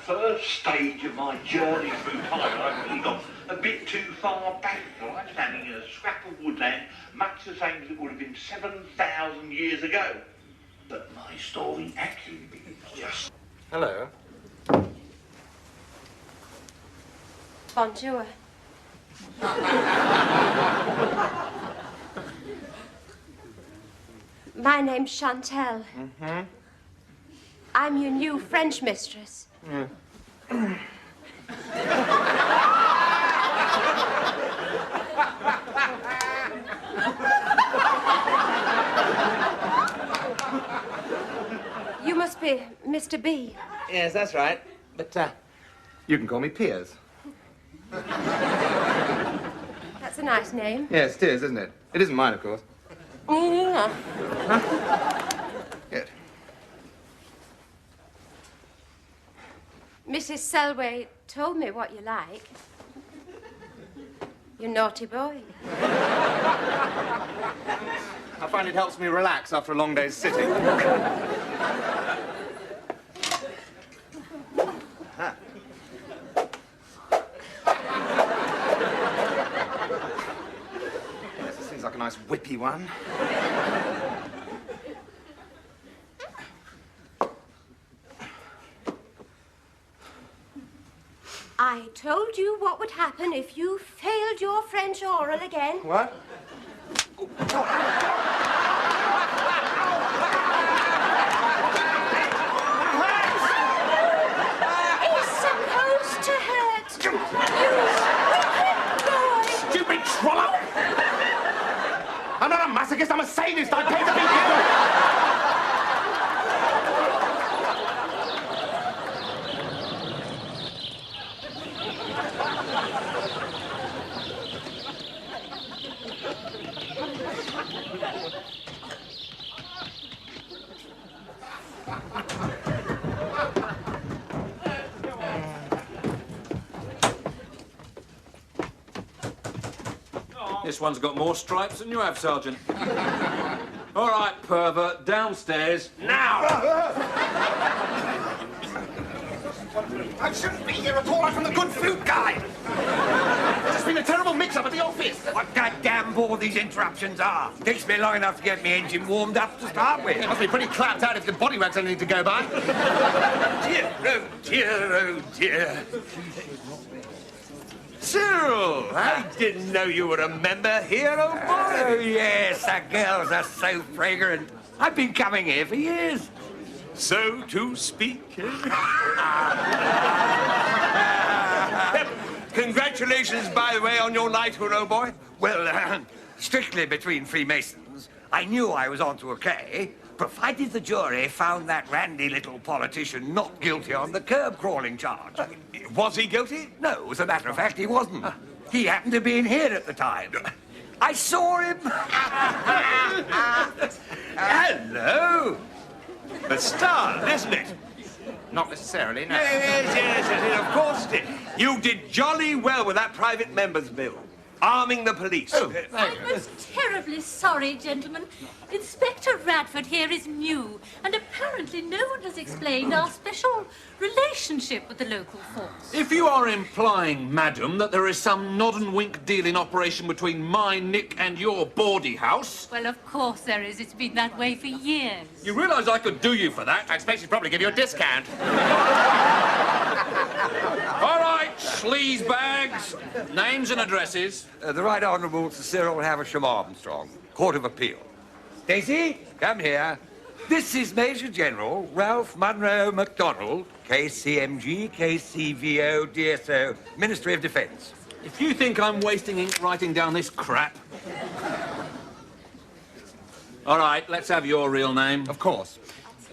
first stage of my journey through time, I really got a bit too far back. I was standing in a scrap of woodland, much the same as it would have been 7,000 years ago. But my story actually begins just... Hello. Bonjour. My name's Chantal. Mm-hmm. I'm your new French mistress. You must be Mr. B. Yes, that's right. But, you can call me Piers. That's a nice name. Yes, it is, isn't it? It isn't mine, of course. Yeah. Good. Mrs. Selway told me what you like. You naughty boy. I find it helps me relax after a long day's sitting. Yes, this seems like a nice whippy one. I told you what would happen if you failed your French oral again. What? It's supposed to hurt. You wicked boy. Stupid trollop! I'm not a masochist, I'm a sadist. I pay to be here. This one's got more stripes than you have, Sergeant. All right, pervert, downstairs. Now! I shouldn't be here at all. I'm from the good food guide. There's just been a terrible mix-up at the office. What goddamn bore these interruptions are. Takes me long enough to get my engine warmed up to start with. It must be pretty clapped out if the body wax's anything to go by. Dear, oh dear, oh dear. Cyril, I didn't know you were a member here, old boy. Oh, yes, the girls are so fragrant. I've been coming here for years. So to speak. Congratulations, by the way, on your knighthood, old boy. Well, strictly between Freemasons, I knew I was onto a K, provided the jury found that randy little politician not guilty on the curb-crawling charge. Was he guilty? No, as a matter of fact, he wasn't. He happened to be in here at the time. I saw him. Hello. A star, isn't it? Not necessarily, no. Yes, of course it is. You did jolly well with that private member's bill. Arming the police. Oh, I'm most terribly sorry, gentlemen. Inspector Radford here is new, and apparently no one has explained our special relationship with the local force. If you are implying, madam, that there is some nod and wink deal in operation between my Nick and your bawdy house... Well, of course there is. It's been that way for years. You realise I could do you for that? I expect she'd probably give you a discount. All right, sleaze bags, names and addresses. The Right Honourable Sir Cyril Havisham Armstrong, Court of Appeal. Daisy, come here. This is Major General Ralph Munro MacDonald, KCMG, KCVO, DSO, Ministry of Defence. If you think I'm wasting ink writing down this crap... All right, let's have your real name. Of course.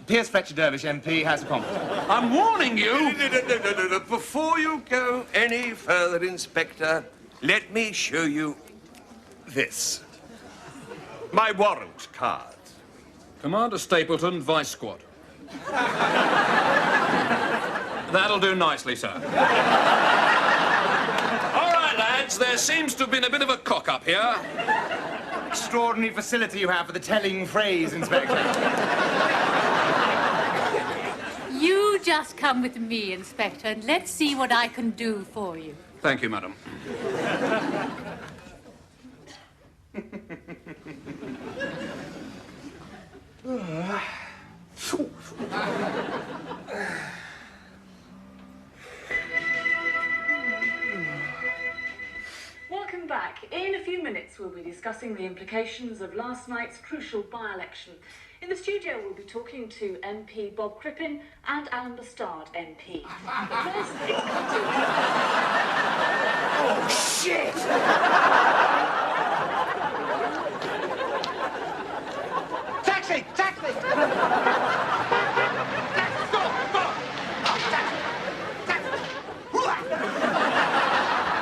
Piers Fletcher Dervish, MP, House of Commons. I'm warning you! No. Before you go any further, Inspector, let me show you this. My warrant card. Commander Stapleton, Vice Squad. That'll do nicely, sir. All right, lads, there seems to have been a bit of a cock-up here. Extraordinary facility you have for the telling phrase, Inspector. You just come with me, Inspector, and let's see what I can do for you. Thank you, madam. Welcome back. In a few minutes, we'll be discussing the implications of last night's crucial by-election. In the studio, we'll be talking to MP Bob Crippen and Alan Bastard, MP. First, it's Oh, shit! Taxi! Taxi! Stop! Stop! Taxi! Taxi!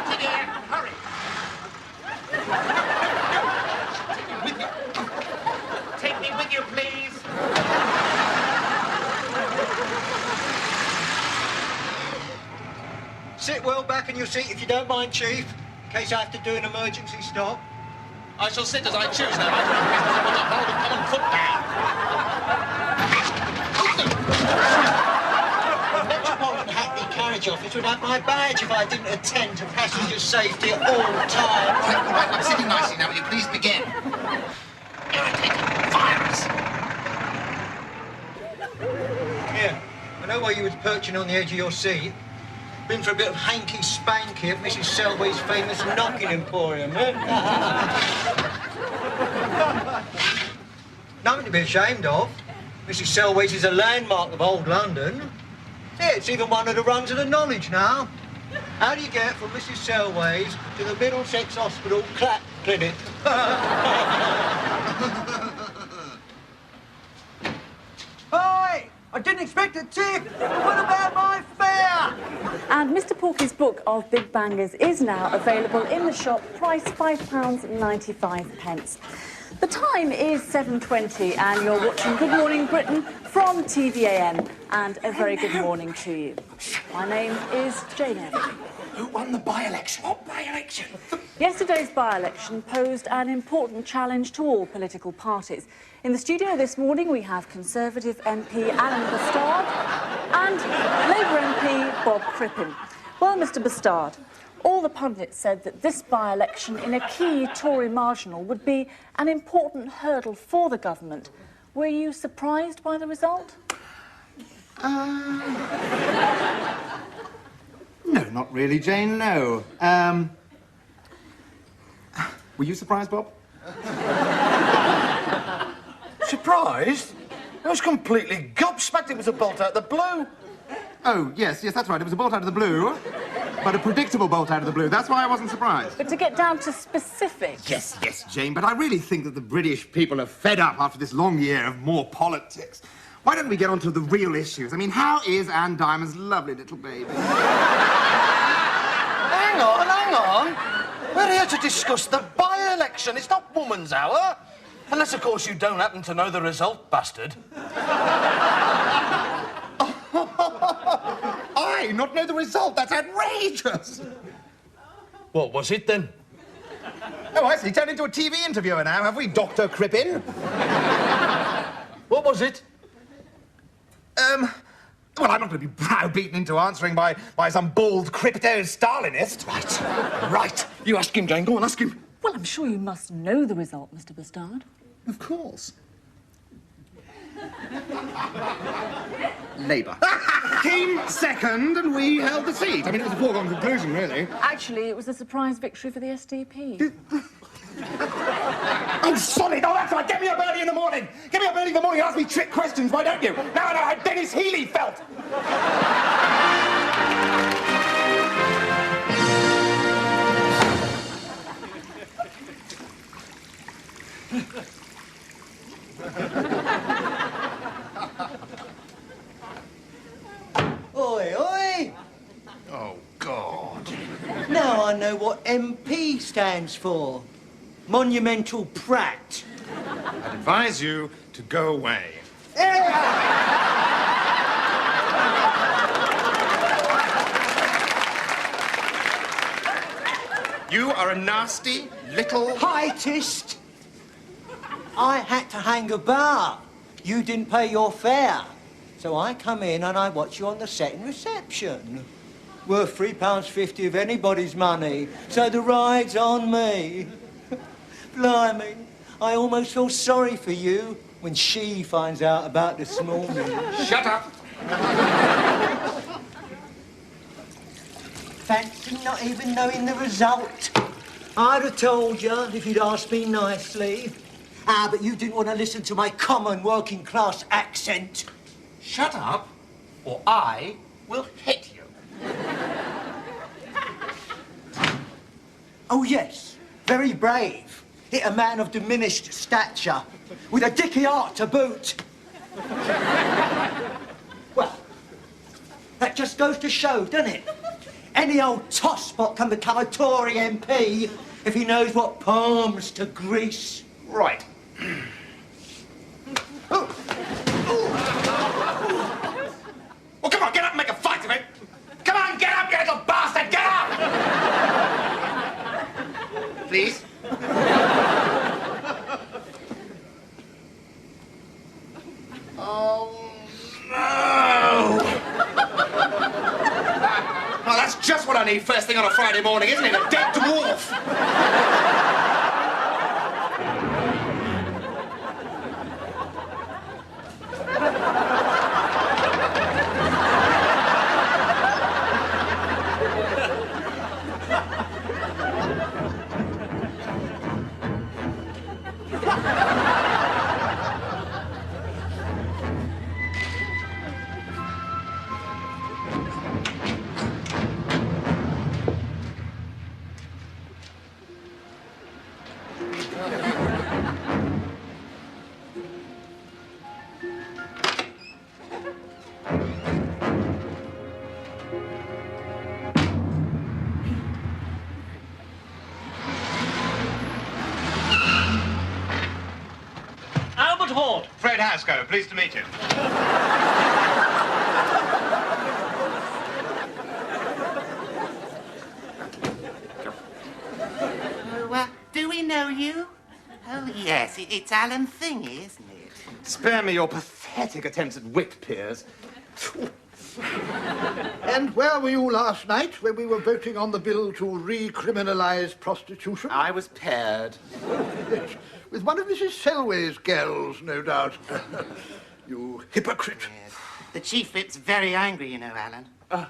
Sit here! Hurry! Take me with you, please. Sit well back in your seat if you don't mind, Chief, in case I have to do an emergency stop. I shall sit as I choose now. I don't want to hold a common foot down. The Metropolitan Hackney Carriage Office would have my badge if I didn't attend to passenger safety at all times. Right, I'm sitting nicely now. Will you please begin? Irritating virus. Here, I know why you was perching on the edge of your seat. Been for a bit of hanky-spanky at Mrs. Selway's famous knocking emporium, eh? Nothing to be ashamed of. Mrs. Selway's is a landmark of old London. Yeah, it's even one of the rungs of the knowledge now. How do you get from Mrs. Selway's to the Middlesex Hospital Clap Clinic? Hi! I didn't expect a tip! What about my fare? And Mr. Porky's book of Big Bangers is now available in the shop, price £5.95. The time is 7:20 and you're watching Good Morning Britain from TVAM, and a very good morning to you. My name is Jane Eyre. Who won the by-election? What by-election? Yesterday's by-election posed an important challenge to all political parties. In the studio this morning we have Conservative MP Alan Bastard and Labour MP Bob Crippen. Well, Mr. Bastard, all the pundits said that this by-election in a key Tory marginal would be an important hurdle for the government. Were you surprised by the result? No, not really, Jane, no. Were you surprised, Bob? Surprised? I was completely gobsmacked. It was a bolt out of the blue. Oh, yes, that's right. It was a bolt out of the blue, but a predictable bolt out of the blue. That's why I wasn't surprised. But to get down to specifics... Yes, Jane, but I really think that the British people are fed up after this long year of more politics. Why don't we get on to the real issues? I mean, how is Anne Diamond's lovely little baby? Hang on. We're here to discuss the by-election. It's not woman's hour. Unless, of course, you don't happen to know the result, bastard. I not know the result? That's outrageous. What was it, then? Oh, I see. Turned into a TV interviewer now, have we, Dr. Crippen? What was it? Well, I'm not going to be browbeaten into answering by some bald crypto-Stalinist. Right. You ask him, Jane. Go on, ask him. Well, I'm sure you must know the result, Mr. Bastard. Of course. Labour. Came second and we held the seat. I mean, it was a foregone conclusion, really. Actually, it was a surprise victory for the SDP. Oh, solid! Oh, that's right. Get me up early in the morning. Get me up early in the morning and ask me trick questions, why don't you? Now I know how Dennis Healey felt. Oi, oi! Oh, God. Now I know what MP stands for. Monumental Prat. I'd advise you to go away. You are a nasty little... Heightist! I had to hang about. You didn't pay your fare. So I come in and I watch you on the second reception. Worth £3.50 of anybody's money, so the ride's on me. Blimey, I almost feel sorry for you when she finds out about this morning. Shut up! Fancy not even knowing the result. I'd have told you if you'd asked me nicely. Ah, but you didn't want to listen to my common working class accent. Shut up, or I will hit you. Oh, yes, very brave. Hit a man of diminished stature, with a dicky heart to boot. Well, that just goes to show, doesn't it? Any old tosspot can become a Tory MP if he knows what palms to grease. Right. Well, come on, get up and make a fight of it. Come on, get up, you little bastard, get up! Please. Oh, no! Well, that's just what I need first thing on a Friday morning, isn't it? A dead dwarf! Fred Haskell, pleased to meet you. Do we know you? Oh, yes, it's Alan Thingy, isn't it? Spare me your pathetic attempts at wit, Piers. And where were you last night when we were voting on the bill to recriminalise prostitution? I was paired. Yes, with one of Mrs. Selway's girls, no doubt. You hypocrite. Yes. The Chief Whip's very angry, you know, Alan. Yes,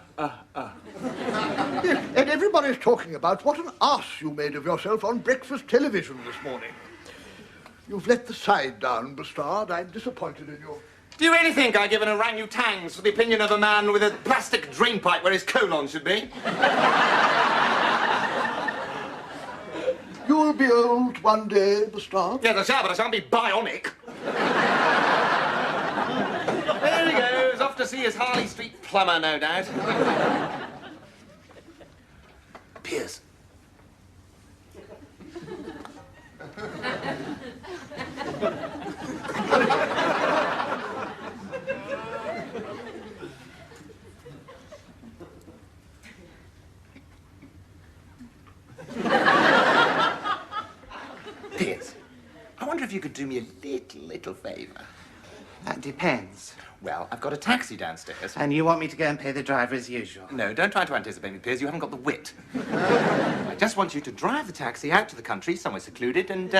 and everybody's talking about what an arse you made of yourself on breakfast television this morning. You've let the side down, Bastard. I'm disappointed in you. Do you really think I give an orangutangs for the opinion of a man with a plastic drainpipe where his colon should be? You'll be old one day, Bastard. Yes, I shall, but I shan't be bionic. There he goes, off to see his Harley Street plumber, no doubt. Piers. Piers, I wonder if you could do me a little favour. That depends. Well, I've got a taxi downstairs. And you want me to go and pay the driver as usual? No, don't try to anticipate me, Piers. You haven't got the wit. I just want you to drive the taxi out to the country, somewhere secluded, and,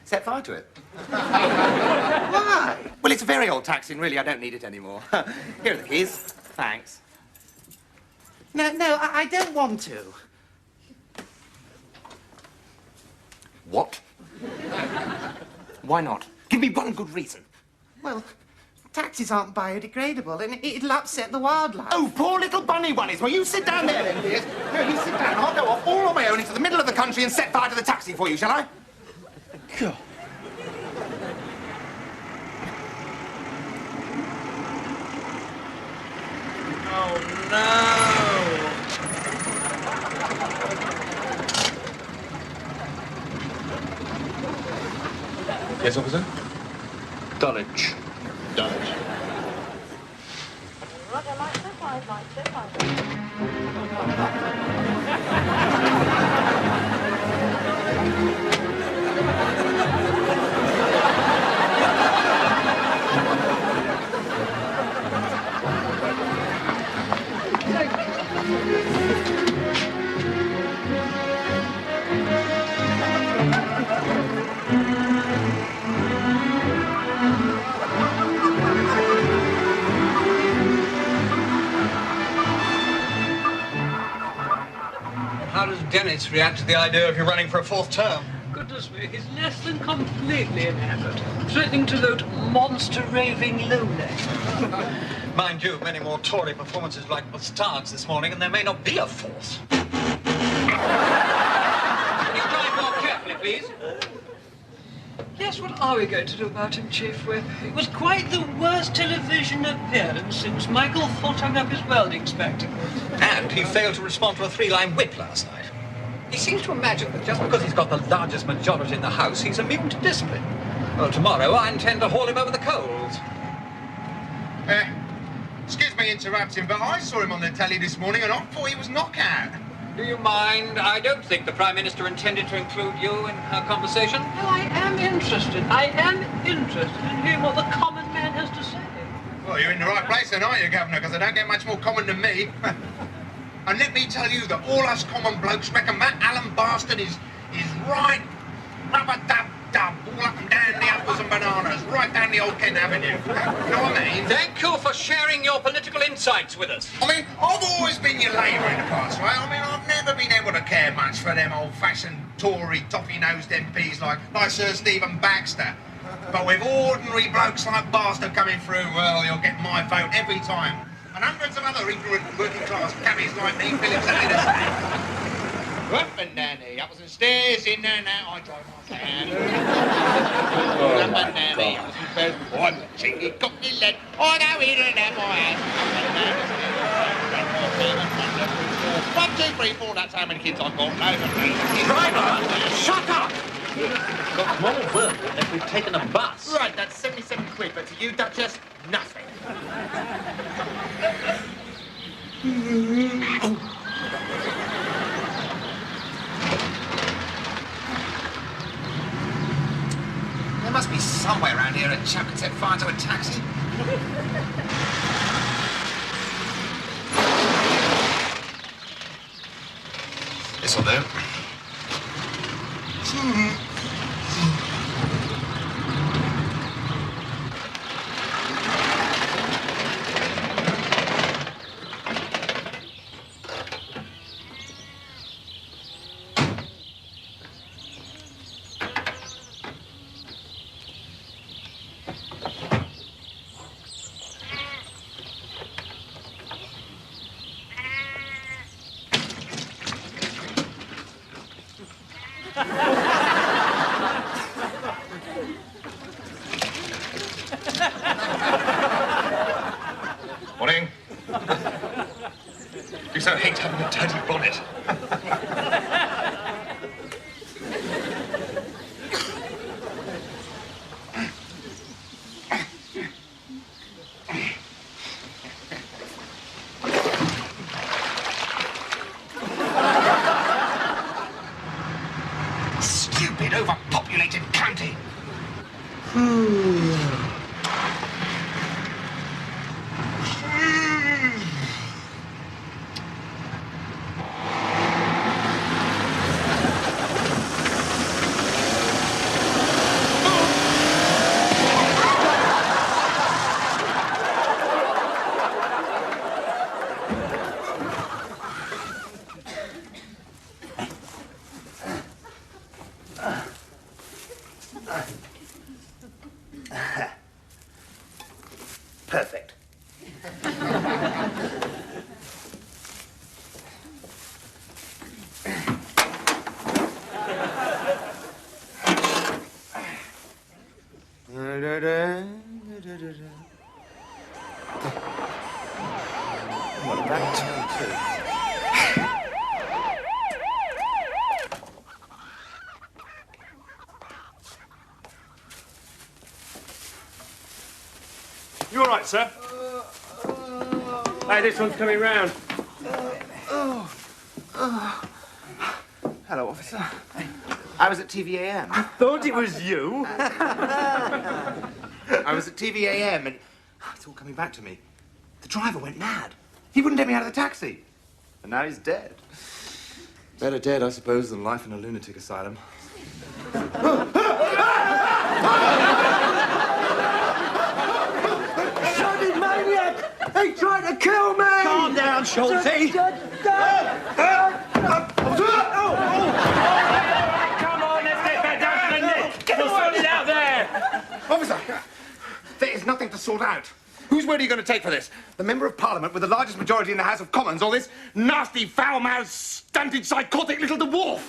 set fire to it. Why? Well, it's a very old taxi, and really, I don't need it anymore. Here are the keys. Thanks. No, I don't want to. What? Why not? Give me one good reason. Well, taxis aren't biodegradable, and it'll upset the wildlife. Oh, poor little bunny bunnies. Well, you sit down there, then, Piers. No, you sit down. I'll go off all on my own into the middle of the country and set fire to the taxi for you, shall I? God. Oh, no! Yes, officer? Dulwich. Dulwich. Roger, Mike, so fine, Mike, so fine. Dennis react to the idea of you running for a fourth term? Goodness me, he's less than completely enamored, threatening to vote monster raving lonely. Mind you, many more Tory performances like Bastards this morning, and there may not be a fourth. Can you drive more carefully, please? Yes, what are we going to do about him, Chief Whip? It was quite the worst television appearance since Michael Foot hung up his welding spectacles. And he failed to respond to a three-line whip last night. He seems to imagine that just because he's got the largest majority in the House, he's immune to discipline. Well, tomorrow I intend to haul him over the coals. Excuse me interrupting, but I saw him on the telly this morning and I thought he was knockout. Do you mind? I don't think the Prime Minister intended to include you in her conversation. No, I am interested. I am interested in hearing what the common man has to say. Well, you're in the right place then, aren't you, Governor? Because I don't get much more common than me. And let me tell you that all us common blokes reckon that Alan bastard is right rubber-dub-dub, all up and down the apples and bananas, right down the old Kent Avenue. You know what I mean? Thank you for sharing your political insights with us. I mean, I've always been your Labour in the past, right? I mean, I've never been able to care much for them old-fashioned Tory, toffee-nosed MPs like Sir Stephen Baxter. But with ordinary blokes like Bastard coming through, well, you'll get my vote every time. And hundreds of other ignorant working-class cabbies like me feel exactly the same. Up and down the uppers and stairs, in and out, I drive my cab. Up and down the uppers and stairs, I'm a cheeky cockney lad. I go in and out my house. Up and down the 1, 2, 3, 4, that's how many kids I've got. Driver, shut up! Got more work than if we've taken a bus. Right, that's 77 quid, but to you, Duchess, nothing. There must be somewhere around here a chap can set fire to a taxi. This'll do. Morning. You so hate having a dirty bonnet. Stupid, overpopulated county. Perfect. What about turn two? You all right, sir? Hey, this one's coming round. Hello, officer. I was at TVAM. I thought it was you. I was at TVAM and it's all coming back to me. The driver went mad. He wouldn't let me out of the taxi. And now he's dead. Better dead, I suppose, than life in a lunatic asylum. Bloody maniac! He tried to kill me! Calm down, Schulte. to sort out. Whose word are you going to take for this? The Member of Parliament with the largest majority in the House of Commons, or this nasty, foul-mouthed, stunted, psychotic little dwarf?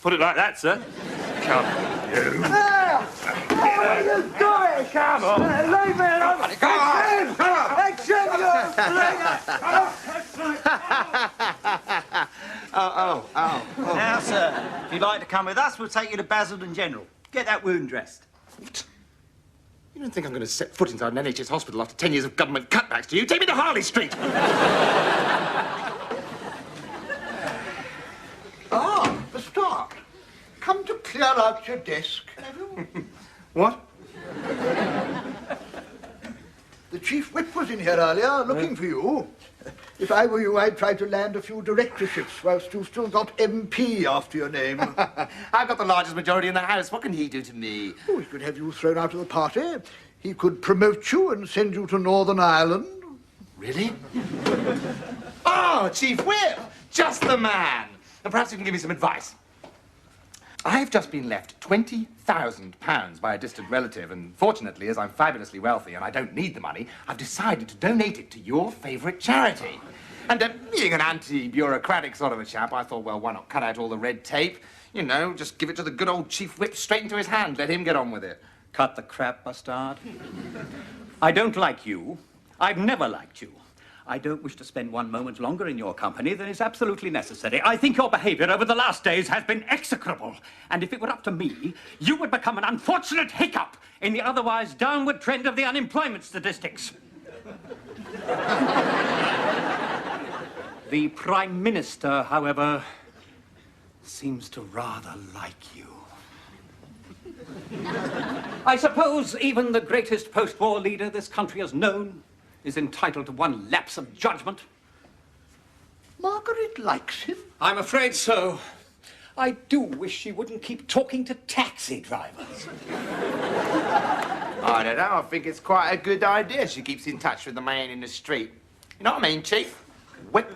Put it like that, sir. Come you. What are you doing? Come on. Leave me alone. Come on. Now, sir, if you'd like to come with us, we'll take you to Basildon General. Get that wound dressed. You don't think I'm going to set foot inside an NHS hospital after 10 years of government cutbacks, do you? Take me to Harley Street! Ah, the start. Come to clear out your desk, have you? What? The Chief Whip was in here earlier, looking for you. If I were you, I'd try to land a few directorships whilst you've still got MP after your name. I've got the largest majority in the House. What can he do to me? Oh, he could have you thrown out of the party. He could promote you and send you to Northern Ireland. Really? Oh, Chief Whip! Just the man! And perhaps you can give me some advice. I've just been left £20,000 by a distant relative, and fortunately, as I'm fabulously wealthy and I don't need the money, I've decided to donate it to your favourite charity. And being an anti-bureaucratic sort of a chap, I thought, well, why not cut out all the red tape? You know, just give it to the good old Chief Whip straight into his hand. Let him get on with it. Cut the crap, bastard. I don't like you. I've never liked you. I don't wish to spend one moment longer in your company than is absolutely necessary. I think your behaviour over the last days has been execrable. And if it were up to me, you would become an unfortunate hiccup in the otherwise downward trend of the unemployment statistics. The Prime Minister, however, seems to rather like you. I suppose even the greatest post-war leader this country has known is entitled to one lapse of judgment. Margaret likes him? I'm afraid so. I do wish she wouldn't keep talking to taxi drivers. I don't know. I think it's quite a good idea. She keeps in touch with the man in the street. You know what I mean, Chief? Whip.